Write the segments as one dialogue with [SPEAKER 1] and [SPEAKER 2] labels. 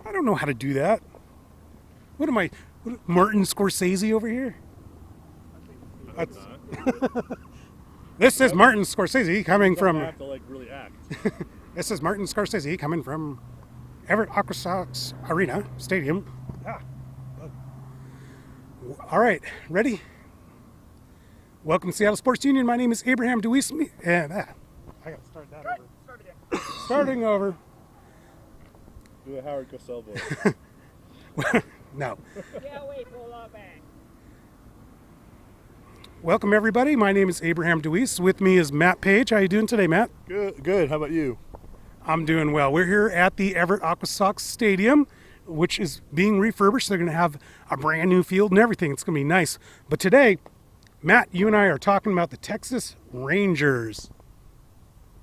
[SPEAKER 1] I don't know how to do that. What am I, Martin Scorsese over here?
[SPEAKER 2] I hope
[SPEAKER 1] That's,
[SPEAKER 2] not.
[SPEAKER 1] this is
[SPEAKER 2] I
[SPEAKER 1] Martin Scorsese coming
[SPEAKER 2] don't
[SPEAKER 1] from.
[SPEAKER 2] have to like really act.
[SPEAKER 1] This is Martin Scorsese coming from Everett Aqua Sox Arena Stadium. Ah. All right, ready? Welcome to Seattle Sports Union. My name is Abraham DeWeese, and I got to start that over.
[SPEAKER 3] Start again.
[SPEAKER 1] Starting over.
[SPEAKER 2] Do a Howard Cosell voice.
[SPEAKER 1] No.
[SPEAKER 3] Yeah, wait, pull up back.
[SPEAKER 1] Welcome everybody. My name is Abraham DeWeese. With me is Matt Paige. How you doing today, Matt?
[SPEAKER 2] Good. How about you?
[SPEAKER 1] I'm doing well. We're here at the Everett Aqua Sox Stadium, which is being refurbished. They're going to have a brand new field and everything. It's going to be nice. But today, Matt, you and I are talking about the Texas Rangers.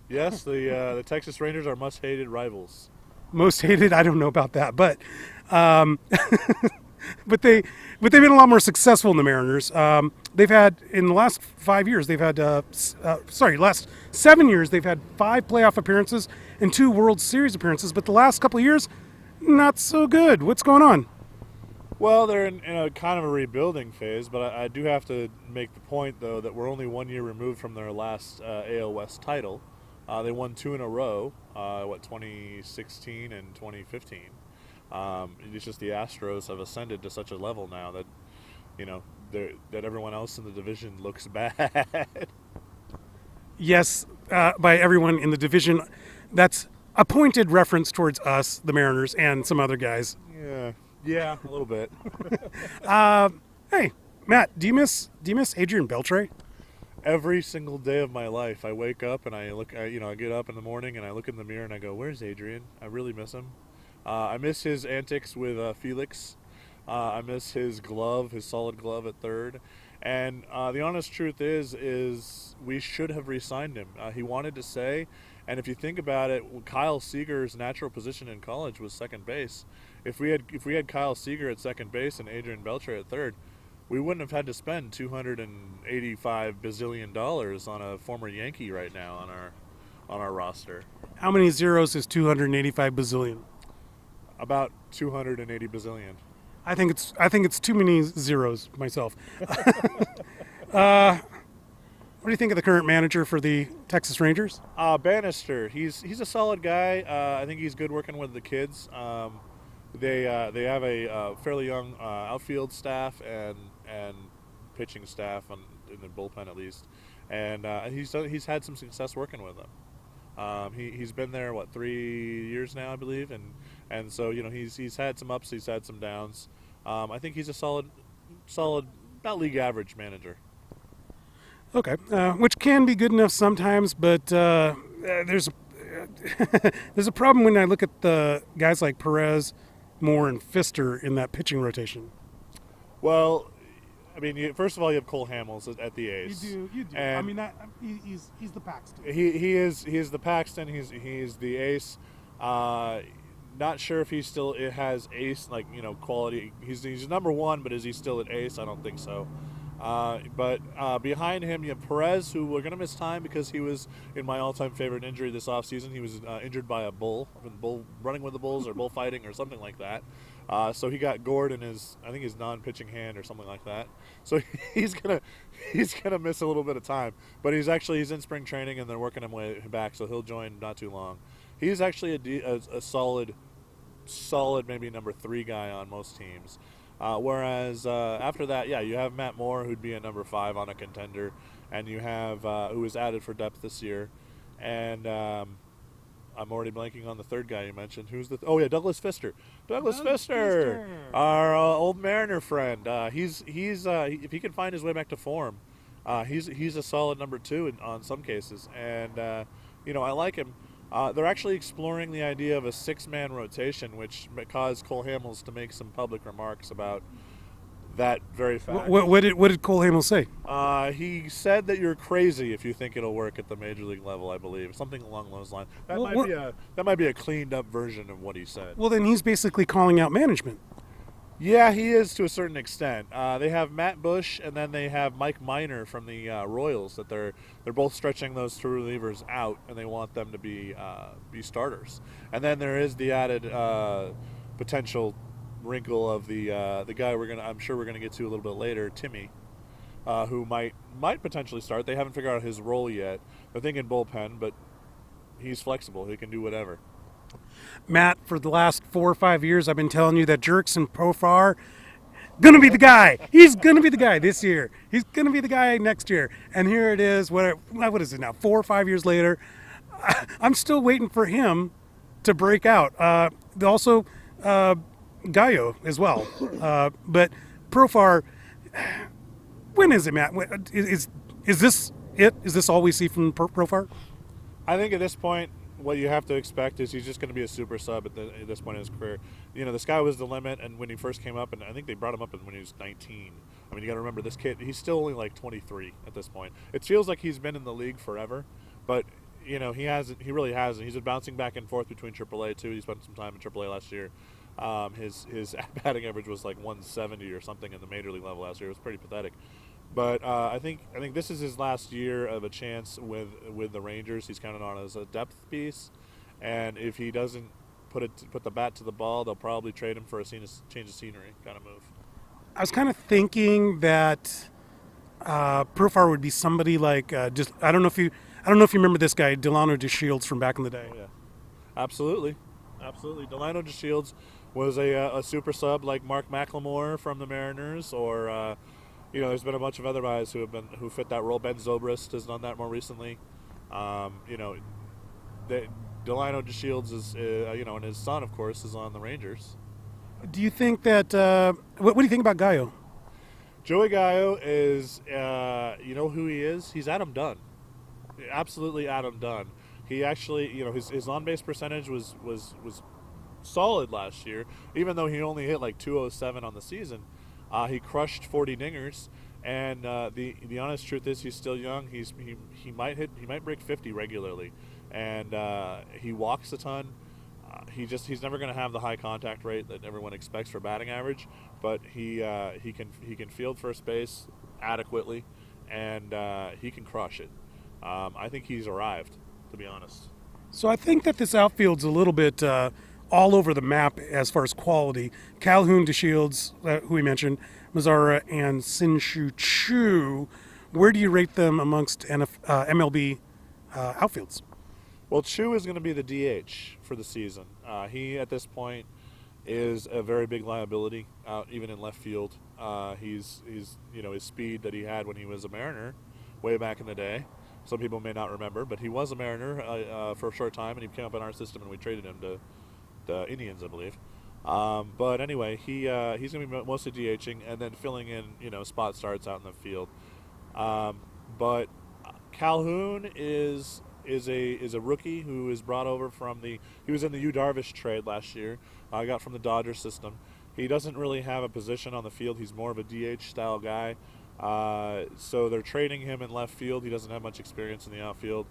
[SPEAKER 2] Yes, the Texas Rangers are most-hated rivals.
[SPEAKER 1] Most hated, I don't know about that, but but they've been a lot more successful than the Mariners. They've had in the last 5 years, last 7 years, they've had 5 playoff appearances and 2 World Series appearances. But the last couple of years, not so good. What's going on?
[SPEAKER 2] Well, they're in a kind of a rebuilding phase, but I do have to make the point, though, that we're only 1 year removed from their last AL West title. They won 2 in a row, 2016 and 2015. It's just the Astros have ascended to such a level now that, that everyone else in the division looks bad.
[SPEAKER 1] Yes, by everyone in the division, that's a pointed reference towards us, the Mariners, and some other guys.
[SPEAKER 2] Yeah, a little bit.
[SPEAKER 1] Hey, Matt, do you miss Adrian Beltre?
[SPEAKER 2] Every single day of my life, I wake up and I get up in the morning and I look in the mirror and I go, "Where's Adrian? I really miss him. I miss his antics with Felix. I miss his glove, his solid glove at third. And the honest truth is we should have re-signed him. He wanted to stay, and if you think about it, Kyle Seager's natural position in college was second base. If we had Kyle Seager at second base and Adrian Beltre at third, we wouldn't have had to spend $285 bazillion on a former Yankee right now on our roster.
[SPEAKER 1] How many zeros is 285 bazillion?
[SPEAKER 2] About 280 bazillion.
[SPEAKER 1] I think it's too many zeros myself. What do you think of the current manager for the Texas Rangers?
[SPEAKER 2] Bannister, he's a solid guy. I think he's good working with the kids. They have a fairly young outfield staff and pitching staff in the bullpen at least, and he's had some success working with them. He's been there 3 years now, I believe, and so he's had some ups, he's had some downs. I think he's a solid, about league average manager.
[SPEAKER 1] Okay, which can be good enough sometimes, but there's there's a problem when I look at the guys like Perez, Moore, and Pfister in that pitching rotation.
[SPEAKER 2] Well, I mean, first of all, you have Cole Hamels at the ace.
[SPEAKER 1] You do.
[SPEAKER 2] And
[SPEAKER 1] I mean, he's the Paxton.
[SPEAKER 2] he is the Paxton. He's the ace. Not sure if he still has ace quality. He's number one, but is he still at ace? I don't think so. But behind him, you have Perez, who we're going to miss time because he was in my all-time favorite injury this offseason. He was injured by a bull running with the bulls or bullfighting or something like that. So he got gored in his non-pitching hand or something like that. So he's gonna miss a little bit of time. But he's in spring training and they're working him way back, so he'll join not too long. He's actually a solid maybe number 3 guy on most teams. Whereas after that, you have Matt Moore, who'd be a number 5 on a contender, and you have who was added for depth this year, and I'm already blanking on the third guy you mentioned. Who's Douglas Pfister. Douglas Pfister, our old Mariner friend. He's if he can find his way back to form, he's a solid number 2 on some cases, and I like him. They're actually exploring the idea of a 6-man rotation, which caused Cole Hamels to make some public remarks about that very fact.
[SPEAKER 1] What did Cole Hamels say?
[SPEAKER 2] He said that you're crazy if you think it'll work at the major league level, I believe. Something along those lines. That might be a cleaned up version of what he said.
[SPEAKER 1] Well, then he's basically calling out management.
[SPEAKER 2] Yeah, he is to a certain extent. They have Matt Bush, and then they have Mike Minor from the Royals. That they're both stretching those 2 relievers out, and they want them to be starters. And then there is the added potential wrinkle of the guy I'm sure we're gonna get to a little bit later, Timmy, who might potentially start. They haven't figured out his role yet. They're thinking bullpen, but he's flexible. He can do whatever.
[SPEAKER 1] Matt, for the last 4 or 5 years, I've been telling you that Jerks and Profar gonna be the guy. He's gonna be the guy this year. He's gonna be the guy next year. And here it is. What is it now? 4 or 5 years later, I'm still waiting for him to break out. Also, Gallo as well. But Profar, when is it, Matt? Is this it? Is this all we see from Profar?
[SPEAKER 2] I think at this point, what you have to expect is he's just going to be a super sub at this point in his career. You know, the sky was the limit, and when he first came up, and I think they brought him up when he was 19. I mean, you got to remember this kid; he's still only like 23 at this point. It feels like he's been in the league forever, but you know, he hasn't. He really hasn't. He's been bouncing back and forth between AAA too. He spent some time in AAA last year. His batting average was like 170 or something in the major league level last year. It was pretty pathetic. But I think this is his last year of a chance with the Rangers. He's counted on as a depth piece, and if he doesn't put the bat to the ball, they'll probably trade him for a change of scenery kind of move.
[SPEAKER 1] I was kind of thinking that Profar would be somebody like I don't know if you remember this guy, Delano DeShields from back in the day.
[SPEAKER 2] Oh, yeah, absolutely. Delano DeShields was a super sub like Mark McLemore from the Mariners, or you know, there's been a bunch of other guys who fit that role. Ben Zobrist has done that more recently. You know, Delano DeShields is you know, and his son, of course, is on the Rangers.
[SPEAKER 1] Do you think that? What do you think about Gallo?
[SPEAKER 2] Joey Gallo is, you know who he is? He's Adam Dunn. Absolutely Adam Dunn. He actually, you know, his on base percentage was solid last year, even though he only hit like 207 on the season. He crushed 40 dingers, and the honest truth is he's still young. He might break 50 regularly, and he walks a ton. He's never going to have the high contact rate that everyone expects for batting average, but he can field first base adequately, and he can crush it. I think he's arrived, to be honest.
[SPEAKER 1] So I think that this outfield's a little bit all over the map as far as quality. Calhoun, DeShields, who we mentioned, Mazzara, and Sinshu Chu. Where do you rate them amongst MLB outfields?
[SPEAKER 2] Well, Chu is going to be the DH for the season. He, at this point, is a very big liability out even in left field. He's you know, his speed that he had when he was a Mariner way back in the day. Some people may not remember, but he was a Mariner for a short time, and he came up in our system, and we traded him to the Indians, I believe. But anyway, he's going to be mostly DHing and then filling in, you know, spot starts out in the field. But Calhoun is a rookie who is brought over from he was in the Yu Darvish trade last year. Got from the Dodgers system. He doesn't really have a position on the field. He's more of a DH style guy. So they're trading him in left field. He doesn't have much experience in the outfield.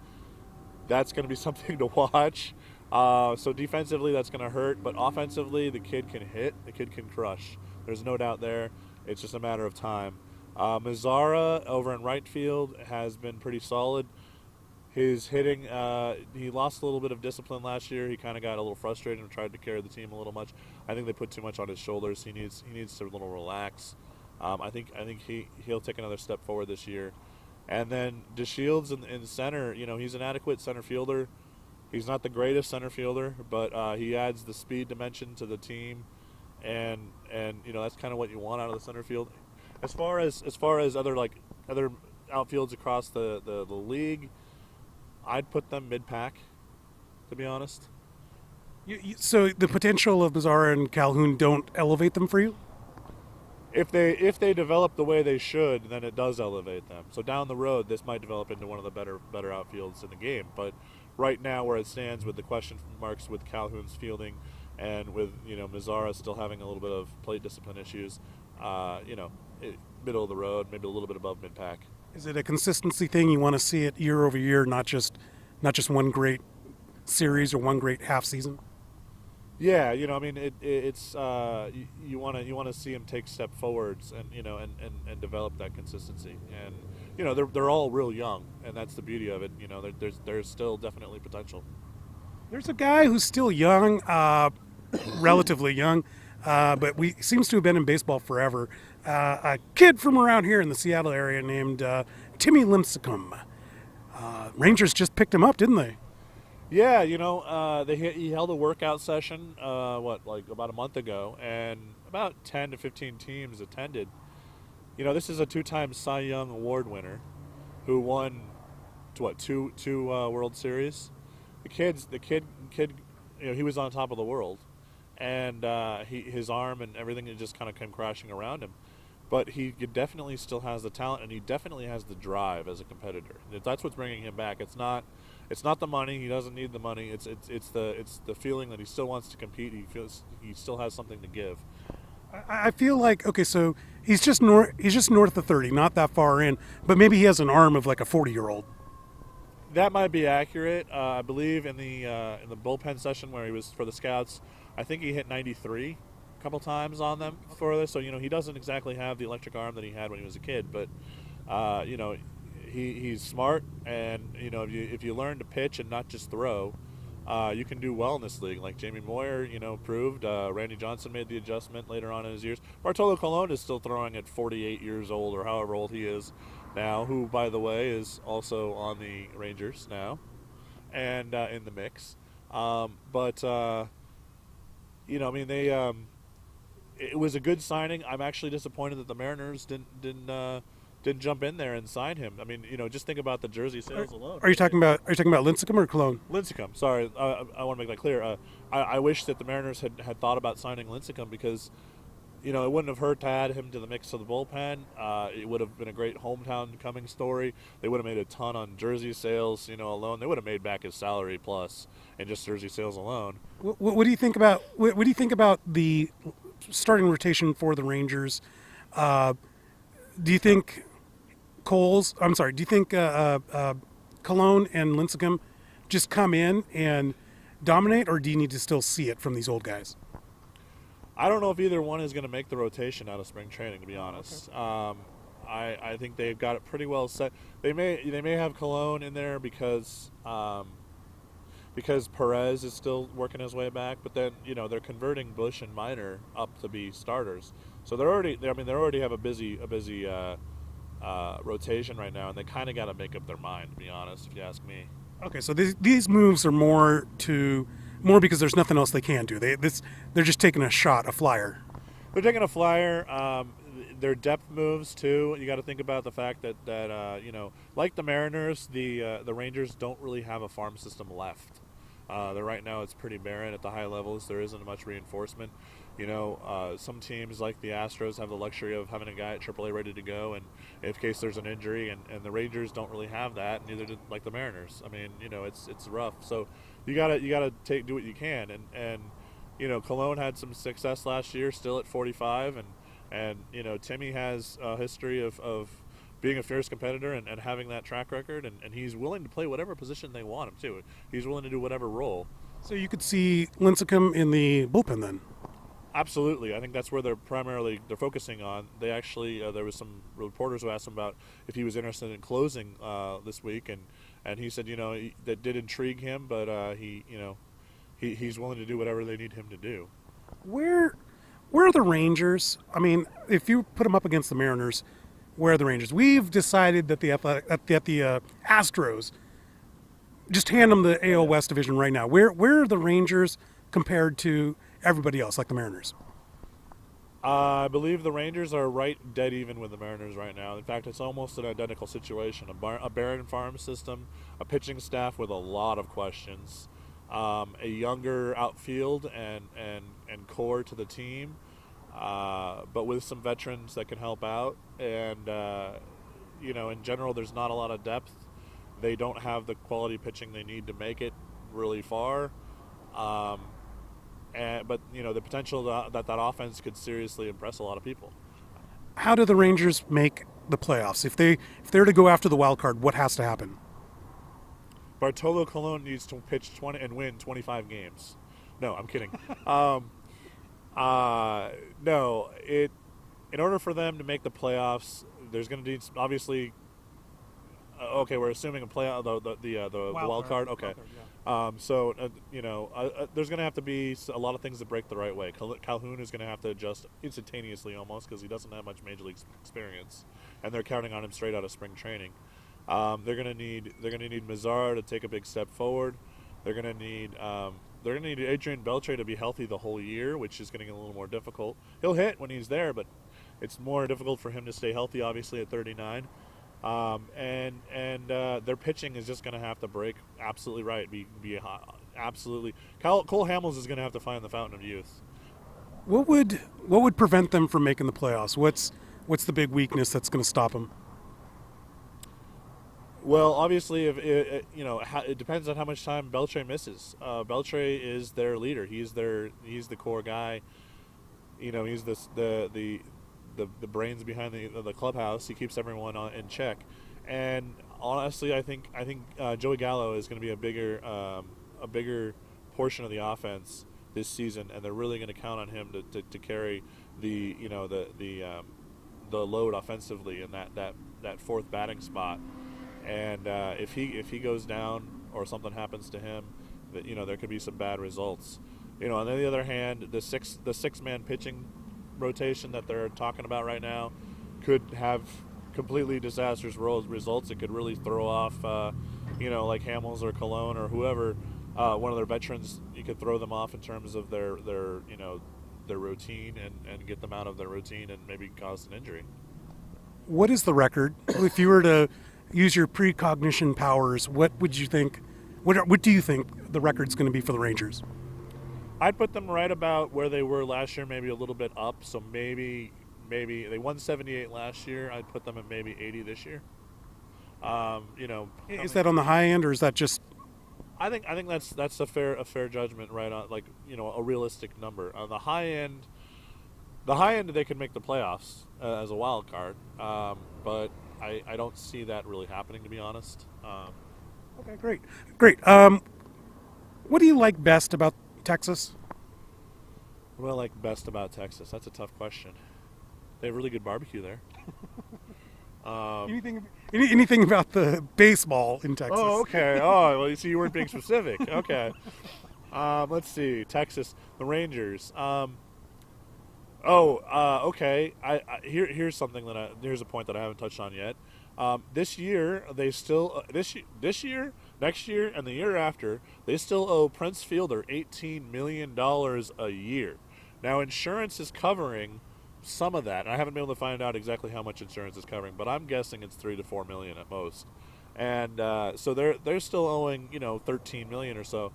[SPEAKER 2] That's going to be something to watch. So defensively, that's going to hurt. But offensively, the kid can hit. The kid can crush. There's no doubt there. It's just a matter of time. Mazzara over in right field has been pretty solid. His hitting, he lost a little bit of discipline last year. He kind of got a little frustrated and tried to carry the team a little much. I think they put too much on his shoulders. He needs to a little relax. I think he'll take another step forward this year. And then DeShields in center, you know, he's an adequate center fielder. He's not the greatest center fielder, but he adds the speed dimension to the team, and you know, that's kind of what you want out of the center field. As far as other outfields across the league, I'd put them mid-pack, to be honest.
[SPEAKER 1] So the potential of Mazzara and Calhoun don't elevate them for you?
[SPEAKER 2] If they develop the way they should, then it does elevate them. So down the road, this might develop into one of the better outfields in the game. But right now, where it stands with the question marks with Calhoun's fielding, and with, you know, Mazzara still having a little bit of plate discipline issues, you know, middle of the road, maybe a little bit above mid-pack.
[SPEAKER 1] Is it a consistency thing? You want to see it year over year, not just one great series or one great half season?
[SPEAKER 2] Yeah, you know, I mean, it's you want to see him take step forwards, and you know, and develop that consistency. And you know, they're all real young, and that's the beauty of it. You know, there's still definitely potential.
[SPEAKER 1] There's a guy who's still young. relatively young, but we seems to have been in baseball forever. A kid from around here in the Seattle area named Timmy Lincecum. Rangers just picked him up, didn't they?
[SPEAKER 2] Yeah, he held a workout session, like about a month ago, and about 10 to 15 teams attended. This is a two-time Cy Young Award winner who won, two World Series. The kid, he was on top of the world, and his arm and everything just kind of came crashing around him. But he definitely still has the talent, and he definitely has the drive as a competitor. That's what's bringing him back. It's not the money. He doesn't need the money. It's the feeling that he still wants to compete. He feels he still has something to give.
[SPEAKER 1] I feel like, okay, so he's just north of 30, not that far in, but maybe he has an arm of like a 40-year-old.
[SPEAKER 2] That might be accurate. I believe in the bullpen session where he was for the scouts, I think he hit 93 a couple times on them for this. So he doesn't exactly have the electric arm that he had when he was a kid, but he's smart, and if you learn to pitch and not just throw, you can do well in this league. Like Jamie Moyer, proved. Randy Johnson made the adjustment later on in his years. Bartolo Colon is still throwing at 48 years old or however old he is now, who, by the way, is also on the Rangers now and in the mix. It was a good signing. I'm actually disappointed that the Mariners didn't jump in there and sign him. I mean, just think about the jersey sales alone.
[SPEAKER 1] Are you talking about Lincecum or Cologne?
[SPEAKER 2] Lincecum. Sorry, I want to make that clear. I wish that the Mariners had thought about signing Lincecum because, it wouldn't have hurt to add him to the mix of the bullpen. It would have been a great hometown coming story. They would have made a ton on jersey sales, alone. They would have made back his salary plus and just jersey sales alone.
[SPEAKER 1] What do you think about what do you think about the starting rotation for the Rangers? Do you think Do you think Cologne and Lincecum just come in and dominate, or do you need to still see it from these old guys?
[SPEAKER 2] I don't know if either one is going to make the rotation out of spring training, to be honest. Okay. I think they've got it pretty well set. They may have Cologne in there because Perez is still working his way back, but then they're converting Bush and Minor up to be starters. So they already have a busy rotation right now, and they kind of got to make up their mind, to be honest, if you ask me.
[SPEAKER 1] Okay, so these moves are more because there's nothing else they can do. They're just taking a flyer.
[SPEAKER 2] They're taking a flyer. Their depth moves too. You got to think about the fact that like the Mariners, the Rangers don't really have a farm system left. Right now it's pretty barren at the high levels. There isn't much reinforcement. Some teams like the Astros have the luxury of having a guy at AAA ready to go, and in case there's an injury, and the Rangers don't really have that. Neither did like the Mariners. I mean, it's rough. So you gotta do what you can, and Cologne had some success last year, still at 45, and Timmy has a history of being a fierce competitor and having that track record, and he's willing to play whatever position they want him to. He's willing to do whatever role.
[SPEAKER 1] So you could see Lincecum in the bullpen then?
[SPEAKER 2] Absolutely. I think that's where they're focusing on. They actually, there was some reporters who asked him about if he was interested in closing this week, and he said, that did intrigue him, but he's willing to do whatever they need him to do.
[SPEAKER 1] Where are the Rangers? I mean, if you put them up against the Mariners, where are the Rangers? We've decided that the Astros just hand them the AL West division right now. Where are the Rangers compared to everybody else, like the Mariners?
[SPEAKER 2] I believe the Rangers are dead even with the Mariners right now. In fact, it's almost an identical situation. A barren farm system, a pitching staff with a lot of questions, a younger outfield and core to the team, but with some veterans that can help out. And, in general, there's not a lot of depth. They don't have the quality pitching they need to make it really far. But the potential that offense could seriously impress a lot of people.
[SPEAKER 1] How do the Rangers make the playoffs? If they're to go after the wild card, what has to happen?
[SPEAKER 2] Bartolo Colon needs to pitch 20 and win 25 games. No, I'm kidding. No, in order for them to make the playoffs, there's going to need obviously. Okay, we're assuming a playoff the wild card. Okay. There's going to have to be a lot of things that break the right way. Calhoun is going to have to adjust instantaneously almost because he doesn't have much major league experience, and they're counting on him straight out of spring training. They're going to need Mazara to take a big step forward. They're going to need Adrian Beltre to be healthy the whole year, which is getting a little more difficult. He'll hit when he's there, but it's more difficult for him to stay healthy, obviously, at 39. Their pitching is just going to have to break absolutely right. Absolutely. Cole Hamels is going to have to find the fountain of youth.
[SPEAKER 1] What would prevent them from making the playoffs? What's the big weakness that's going to stop them?
[SPEAKER 2] Well, obviously, it depends on how much time Beltre misses. Beltre is their leader. He's the core guy. He's the brains behind the clubhouse. He keeps everyone in check. And honestly, I think Joey Gallo is going to be a bigger portion of the offense this season, and they're really going to count on him to carry the load offensively in that fourth batting spot. And if he goes down or something happens to him, there could be some bad results. On the other hand, the six man pitching rotation that they're talking about right now could have completely disastrous results. It could really throw off, like Hamels or Cologne or whoever, one of their veterans. You could throw them off in terms of their routine and get them out of their routine and maybe cause an injury.
[SPEAKER 1] What is the record? If you were to use your precognition powers, what would you think? What do you think the record's going to be for the Rangers?
[SPEAKER 2] I'd put them right about where they were last year, maybe a little bit up. So maybe they won 78 last year. I'd put them at maybe 80 this year.
[SPEAKER 1] Is that on the high end, or is that just?
[SPEAKER 2] I think that's a fair judgment, right on, a realistic number. On the high end, they could make the playoffs as a wild card, but I don't see that really happening, to be honest.
[SPEAKER 1] Okay, great. What do you like best about Texas?
[SPEAKER 2] What do I like best about Texas? That's a tough question. They have really good barbecue there.
[SPEAKER 1] Anything about the baseball in Texas?
[SPEAKER 2] Oh, okay. Oh, well, you see, you weren't being specific. Okay. Let's see. Texas, the Rangers. Okay. Here's something here's a point that I haven't touched on yet. This year, they still this year, next year, and the year after, they still owe Prince Fielder $18 million a year. Now, insurance is covering some of that. I haven't been able to find out exactly how much insurance is covering, but I'm guessing it's $3 to $4 million at most. And so they're still owing $13 million or so.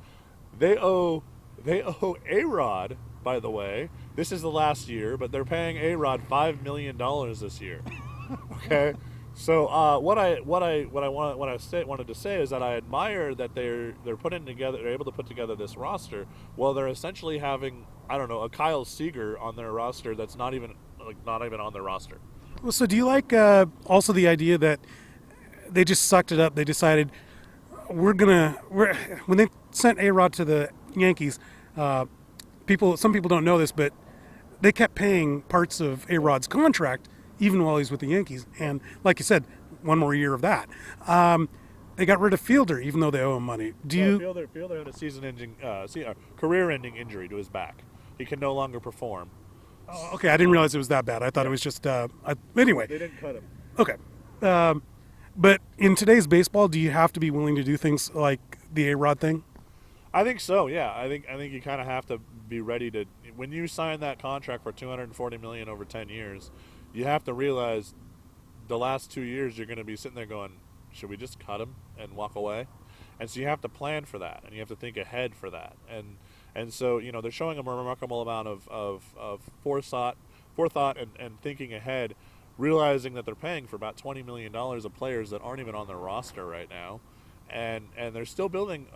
[SPEAKER 2] They owe A-Rod, by the way. This is the last year, but they're paying A-Rod $5 million this year. Okay. So what I wanted to say is that I admire that they're able to put together this roster while they're essentially having, I don't know, a Kyle Seager on their roster that's not even on their roster.
[SPEAKER 1] Well, so do you like also the idea that they just sucked it up? They decided when they sent A-Rod to the Yankees, some people don't know this, but they kept paying parts of A-Rod's contract even while he's with the Yankees. And like you said, one more year of that. They got rid of Fielder, even though they owe him money.
[SPEAKER 2] Fielder had a career-ending injury to his back. He can no longer perform.
[SPEAKER 1] Oh, okay, I didn't realize it was that bad. I thought it was just anyway.
[SPEAKER 2] They didn't cut him.
[SPEAKER 1] Okay. But in today's baseball, do you have to be willing to do things like the A-Rod thing?
[SPEAKER 2] I think so. Yeah, I think you kind of have to be ready to. When you sign that contract for $240 million over 10 years, you have to realize the last 2 years you're going to be sitting there going, should we just cut him and walk away? And so you have to plan for that, and you have to think ahead for that. And so they're showing a remarkable amount of forethought and thinking ahead, realizing that they're paying for about $20 million of players that aren't even on their roster right now, and they're still building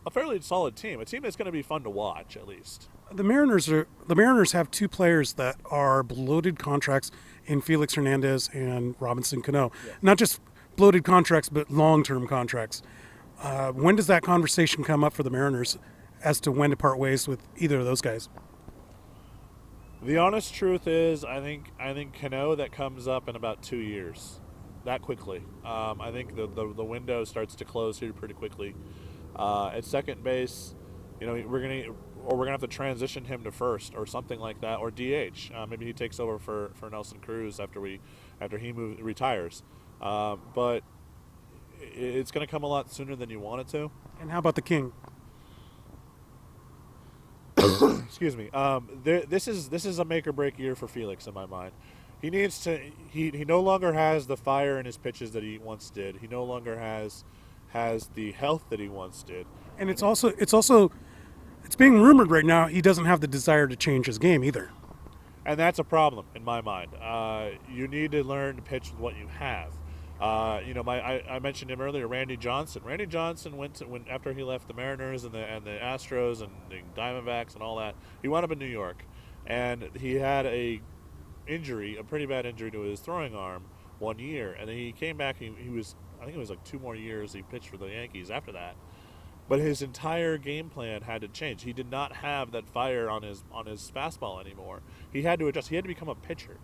[SPEAKER 2] a fairly solid team, a team that's going to be fun to watch at least.
[SPEAKER 1] The Mariners have two players that are bloated contracts in Felix Hernandez and Robinson Cano. Yeah. Not just bloated contracts, but long-term contracts. When does that conversation come up for the Mariners as to when to part ways with either of those guys?
[SPEAKER 2] The honest truth is, I think Cano, that comes up in about 2 years, that quickly. I think the window starts to close here pretty quickly. At second base, we're gonna have to transition him to first or something like that, or DH. Maybe he takes over for Nelson Cruz after he retires. But it's going to come a lot sooner than you want it to.
[SPEAKER 1] And how about the king?
[SPEAKER 2] Excuse me. This is a make or break year for Felix in my mind. He needs to. He no longer has the fire in his pitches that he once did. He no longer has the health that he once did.
[SPEAKER 1] And it's being rumored right now he doesn't have the desire to change his game either.
[SPEAKER 2] And that's a problem in my mind. You need to learn to pitch with what you have. I mentioned him earlier, Randy Johnson. Randy Johnson went after he left the Mariners and the Astros and the Diamondbacks and all that. He wound up in New York, and he had a pretty bad injury to his throwing arm 1 year, and then he came back. He was, I think it was like 2 more years he pitched for the Yankees after that. But his entire game plan had to change. He did not have that fire on his fastball anymore. He had to adjust. He had to become a pitcher.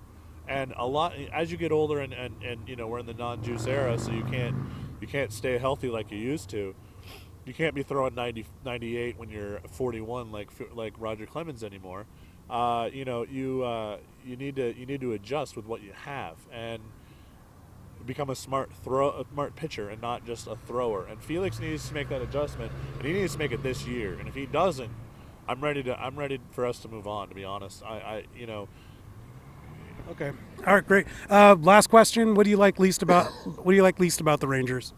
[SPEAKER 2] And a lot as you get older, and we're in the non-juice era, so you can't stay healthy like you used to. You can't be throwing 90, 98 when you're 41 like Roger Clemens anymore. You need to adjust with what you have and become a smart pitcher and not just a thrower. And Felix needs to make that adjustment, and he needs to make it this year. And if he doesn't, I'm ready for us to move on. To be honest,
[SPEAKER 1] Okay. All right. Great. Last question. What do you like least about the Rangers?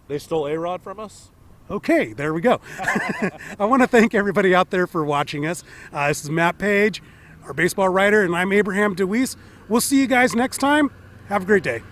[SPEAKER 2] They stole A-Rod from us.
[SPEAKER 1] Okay. There we go. I want to thank everybody out there for watching us. This is Matt Paige, our baseball writer, and I'm Abraham DeWeese. We'll see you guys next time. Have a great day.